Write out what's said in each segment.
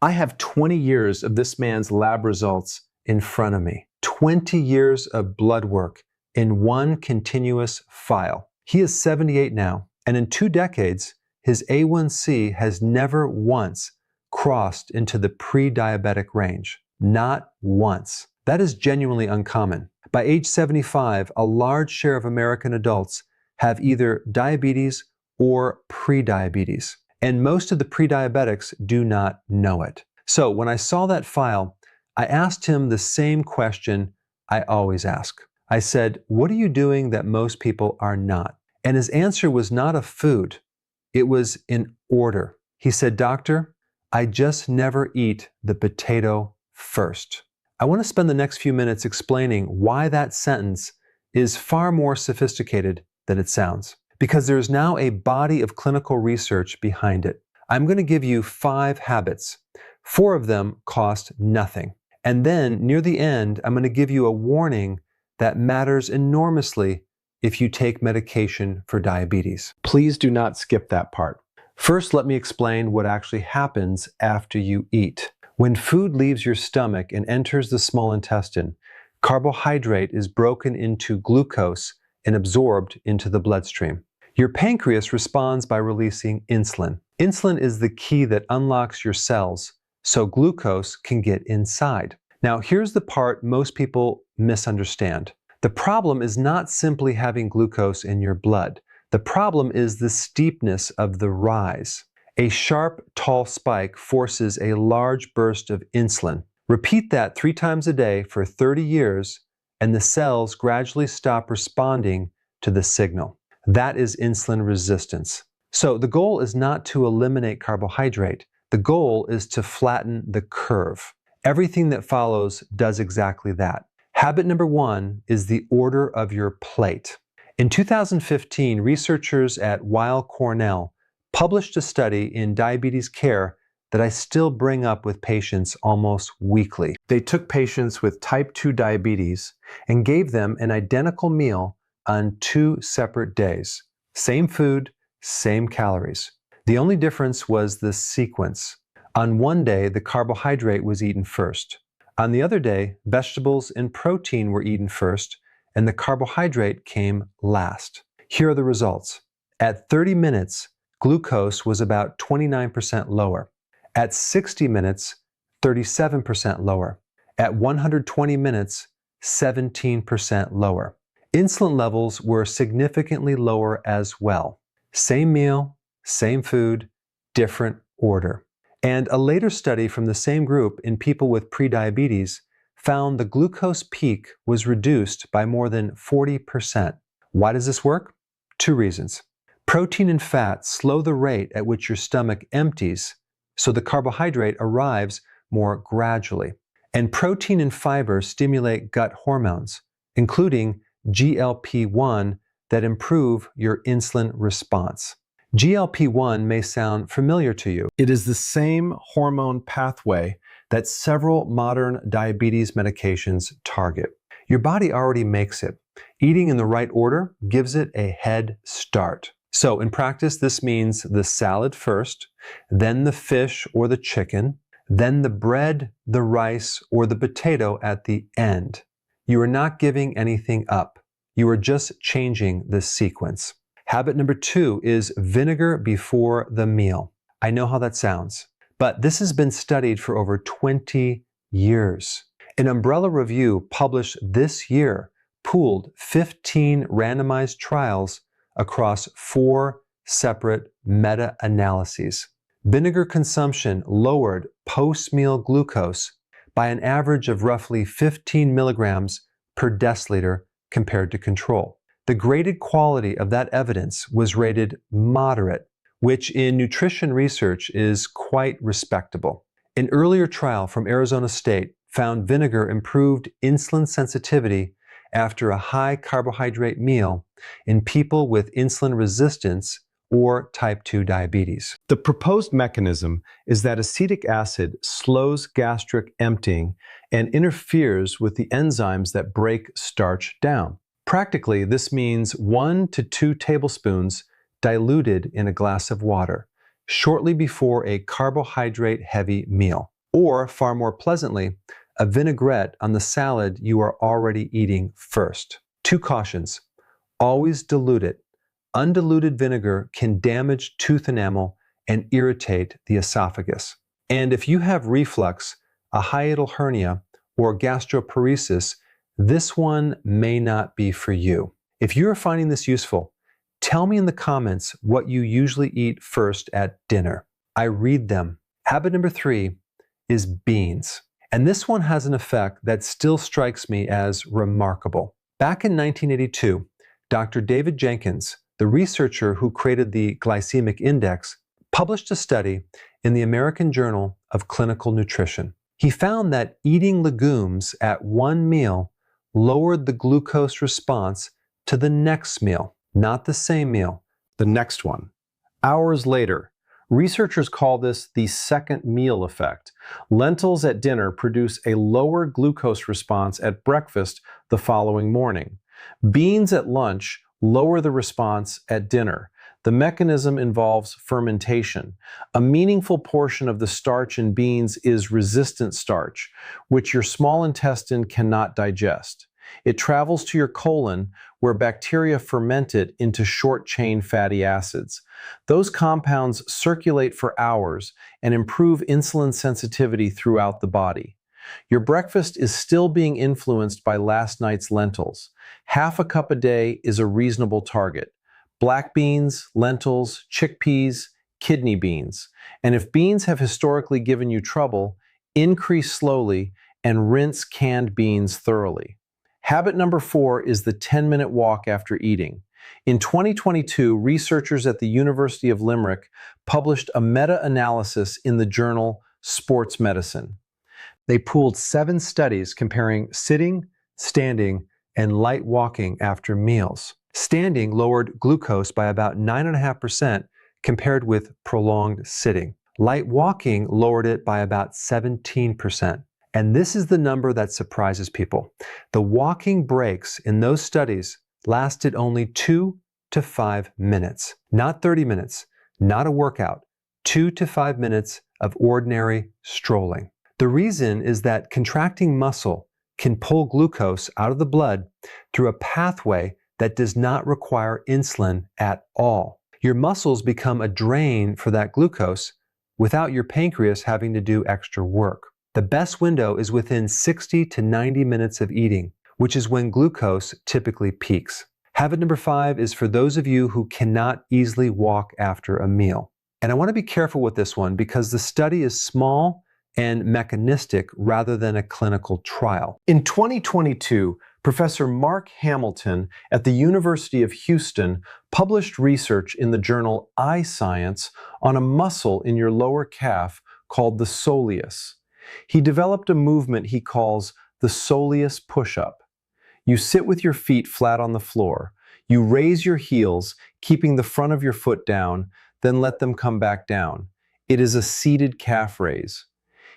I have 20 years of this man's lab results in front of me. 20 years of blood work in one continuous file. He is 78 now, and in 2 decades, his A1C has never once crossed into the pre-diabetic range. Not once. That is genuinely uncommon. By age 75, a large share of American adults have either diabetes or pre-diabetes, and most of the pre-diabetics do not know it. So when I saw that file, I asked him the same question I always ask. I said, "What are you doing that most people are not?" And his answer was not a food. It was an order. He said, "Doctor, I just never eat the potato first." I want to spend the next few minutes explaining why that sentence is far more sophisticated than it sounds, because there is now a body of clinical research behind it. I'm going to give you 5 habits. 4 of them cost nothing. And then near the end, I'm going to give you a warning that matters enormously if you take medication for diabetes. Please do not skip that part. First, let me explain what actually happens after you eat. When food leaves your stomach and enters the small intestine, carbohydrate is broken into glucose and absorbed into the bloodstream. Your pancreas responds by releasing insulin. Insulin is the key that unlocks your cells so glucose can get inside. Now, here's the part most people misunderstand. The problem is not simply having glucose in your blood. The problem is the steepness of the rise. A sharp, tall spike forces a large burst of insulin. Repeat that 3 times a day for 30 years, and the cells gradually stop responding to the signal. That is insulin resistance. So the goal is not to eliminate carbohydrate. The goal is to flatten the curve. Everything that follows does exactly that. Habit number 1 is the order of your plate. In 2015, researchers at Weill Cornell published a study in diabetes care that I still bring up with patients almost weekly. They took patients with type 2 diabetes and gave them an identical meal on 2 separate days. Same food, same calories. The only difference was the sequence. On one day, the carbohydrate was eaten first. On the other day, vegetables and protein were eaten first, and the carbohydrate came last. Here are the results. At 30 minutes, glucose was about 29% lower. At 60 minutes, 37% lower. At 120 minutes, 17% lower. Insulin levels were significantly lower as well. Same meal, same food, different order. And a later study from the same group in people with prediabetes found the glucose peak was reduced by more than 40%. Why does this work? 2 reasons. Protein and fat slow the rate at which your stomach empties, so the carbohydrate arrives more gradually. And protein and fiber stimulate gut hormones, including GLP-1, that improve your insulin response. GLP-1 may sound familiar to you. It is the same hormone pathway that several modern diabetes medications target. Your body already makes it. Eating in the right order gives it a head start. So in practice, this means the salad first, then the fish or the chicken, then the bread, the rice, or the potato at the end. You are not giving anything up. You are just changing the sequence. Habit number 2 is vinegar before the meal. I know how that sounds, but this has been studied for over 20 years. An umbrella review published this year pooled 15 randomized trials across 4 separate meta-analyses. Vinegar consumption lowered post-meal glucose by an average of roughly 15 milligrams per deciliter compared to control. The graded quality of that evidence was rated moderate, which in nutrition research is quite respectable. An earlier trial from Arizona State found vinegar improved insulin sensitivity after a high carbohydrate meal in people with insulin resistance or type 2 diabetes. The proposed mechanism is that acetic acid slows gastric emptying and interferes with the enzymes that break starch down. Practically, this means 1 to 2 tablespoons diluted in a glass of water. shortly before a carbohydrate-heavy meal. Or, far more pleasantly, a vinaigrette on the salad you are already eating first. 2 cautions. Always dilute it. Undiluted vinegar can damage tooth enamel and irritate the esophagus. And if you have reflux, a hiatal hernia, or gastroparesis, this one may not be for you. If you are finding this useful, tell me in the comments what you usually eat first at dinner. I read them. Habit number 3 is beans. And this one has an effect that still strikes me as remarkable. Back in 1982, Dr. David Jenkins, the researcher who created the glycemic index, published a study in the American Journal of Clinical Nutrition. He found that eating legumes at one meal lowered the glucose response to the next meal, not the same meal, the next one. Hours later, researchers call this the second meal effect. Lentils at dinner produce a lower glucose response at breakfast the following morning. Beans at lunch lower the response at dinner. The mechanism involves fermentation. A meaningful portion of the starch in beans is resistant starch, which your small intestine cannot digest. It travels to your colon, where bacteria ferment it into short-chain fatty acids. Those compounds circulate for hours and improve insulin sensitivity throughout the body. Your breakfast is still being influenced by last night's lentils. Half a cup a day is a reasonable target. Black beans, lentils, chickpeas, kidney beans. And if beans have historically given you trouble, increase slowly and rinse canned beans thoroughly. Habit number 4 is the 10-minute walk after eating. In 2022, researchers at the University of Limerick published a meta-analysis in the journal Sports Medicine. They pooled 7 studies comparing sitting, standing, and light walking after meals. Standing lowered glucose by about 9.5% compared with prolonged sitting. Light walking lowered it by about 17%. And this is the number that surprises people. The walking breaks in those studies lasted only 2 to 5 minutes. Not 30 minutes, not a workout. 2 to 5 minutes of ordinary strolling. The reason is that contracting muscle can pull glucose out of the blood through a pathway that does not require insulin at all. Your muscles become a drain for that glucose without your pancreas having to do extra work. The best window is within 60 to 90 minutes of eating, which is when glucose typically peaks. Habit number 5 is for those of you who cannot easily walk after a meal. And I want to be careful with this one because the study is small and mechanistic rather than a clinical trial. In 2022, Professor Mark Hamilton at the University of Houston published research in the journal iScience on a muscle in your lower calf called the soleus. He developed a movement he calls the soleus push-up. You sit with your feet flat on the floor. You raise your heels, keeping the front of your foot down, then let them come back down. It is a seated calf raise.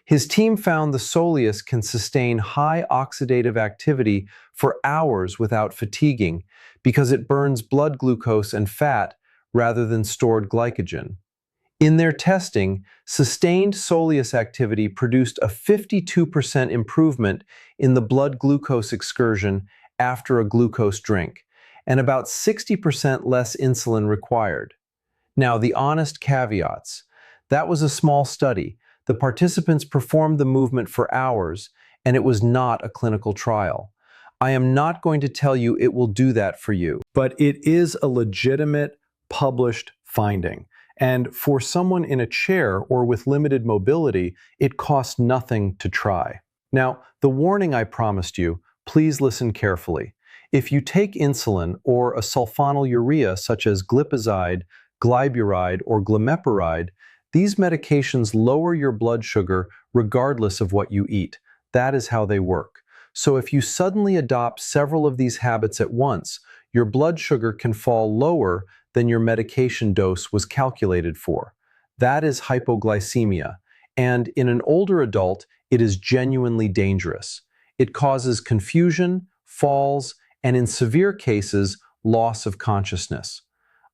His team found the soleus can sustain high oxidative activity for hours without fatiguing because it burns blood glucose and fat rather than stored glycogen. In their testing, sustained soleus activity produced a 52% improvement in the blood glucose excursion after a glucose drink, and about 60% less insulin required. Now, the honest caveats. That was a small study. The participants performed the movement for hours, and it was not a clinical trial. I am not going to tell you it will do that for you, but it is a legitimate, published finding. And for someone in a chair or with limited mobility, it costs nothing to try. Now, the warning I promised you, please listen carefully. If you take insulin or a sulfonylurea such as glipizide, glyburide, or glimepiride, these medications lower your blood sugar regardless of what you eat. That is how they work. So if you suddenly adopt several of these habits at once, your blood sugar can fall lower than your medication dose was calculated for. That is hypoglycemia, and in an older adult, it is genuinely dangerous. It causes confusion, falls, and in severe cases, loss of consciousness.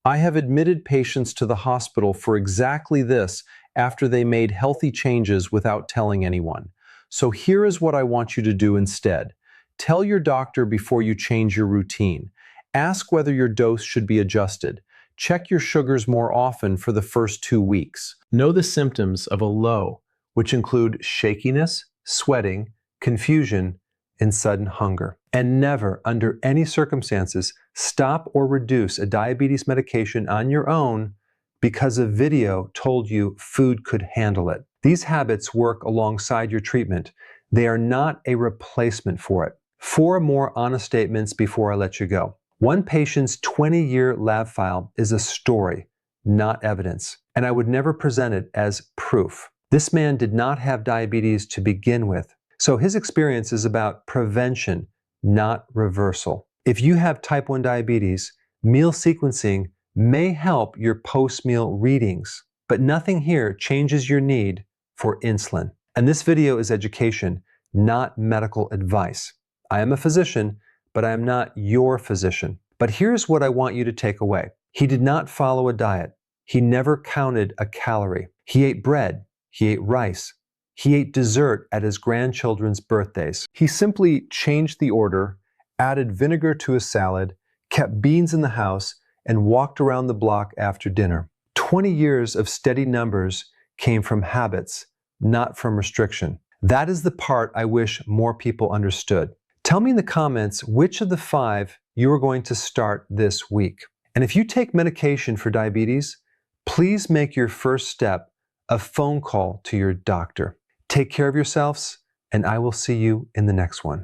I have admitted patients to the hospital for exactly this after they made healthy changes without telling anyone. So here is what I want you to do instead. Tell your doctor before you change your routine. Ask whether your dose should be adjusted. Check your sugars more often for the first 2 weeks. Know the symptoms of a low, which include shakiness, sweating, confusion, and sudden hunger. And never, under any circumstances, stop or reduce a diabetes medication on your own because a video told you food could handle it. These habits work alongside your treatment. They are not a replacement for it. 4 more honest statements before I let you go. One patient's 20-year lab file is a story, not evidence, and I would never present it as proof. This man did not have diabetes to begin with, so his experience is about prevention, not reversal. If you have type 1 diabetes, meal sequencing may help your post-meal readings, but nothing here changes your need for insulin. And this video is education, not medical advice. I am a physician, but I am not your physician. But here's what I want you to take away. He did not follow a diet. He never counted a calorie. He ate bread. He ate rice. He ate dessert at his grandchildren's birthdays. He simply changed the order, added vinegar to his salad, kept beans in the house, and walked around the block after dinner. 20 years of steady numbers came from habits, not from restriction. That is the part I wish more people understood. Tell me in the comments which of the 5 you are going to start this week. And if you take medication for diabetes, please make your first step a phone call to your doctor. Take care of yourselves, and I will see you in the next one.